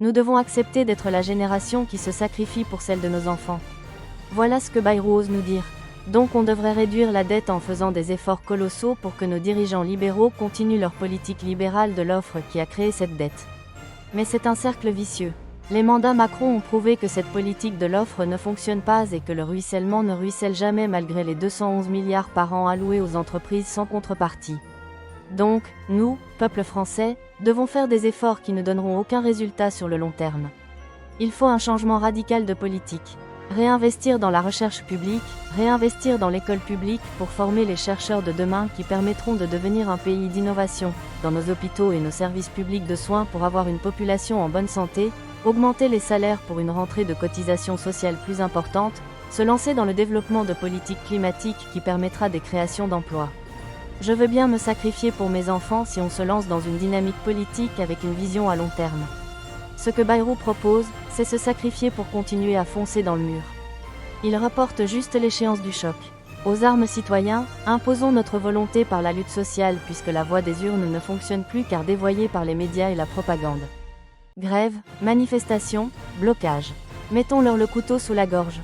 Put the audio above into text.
Nous devons accepter d'être la génération qui se sacrifie pour celle de nos enfants. Voilà ce que Bayrou ose nous dire. Donc on devrait réduire la dette en faisant des efforts colossaux pour que nos dirigeants libéraux continuent leur politique libérale de l'offre qui a créé cette dette. Mais c'est un cercle vicieux. Les mandats Macron ont prouvé que cette politique de l'offre ne fonctionne pas et que le ruissellement ne ruisselle jamais malgré les 211 milliards par an alloués aux entreprises sans contrepartie. Donc, nous, peuple français, devons faire des efforts qui ne donneront aucun résultat sur le long terme. Il faut un changement radical de politique. Réinvestir dans la recherche publique, réinvestir dans l'école publique pour former les chercheurs de demain qui permettront de devenir un pays d'innovation, dans nos hôpitaux et nos services publics de soins pour avoir une population en bonne santé, augmenter les salaires pour une rentrée de cotisations sociales plus importante, se lancer dans le développement de politiques climatiques qui permettra des créations d'emplois. Je veux bien me sacrifier pour mes enfants si on se lance dans une dynamique politique avec une vision à long terme. Ce que Bayrou propose, c'est se sacrifier pour continuer à foncer dans le mur. Il reporte juste l'échéance du choc. Aux armes citoyens, imposons notre volonté par la lutte sociale puisque la voix des urnes ne fonctionne plus car dévoyée par les médias et la propagande. Grève, manifestation, blocage. Mettons-leur le couteau sous la gorge.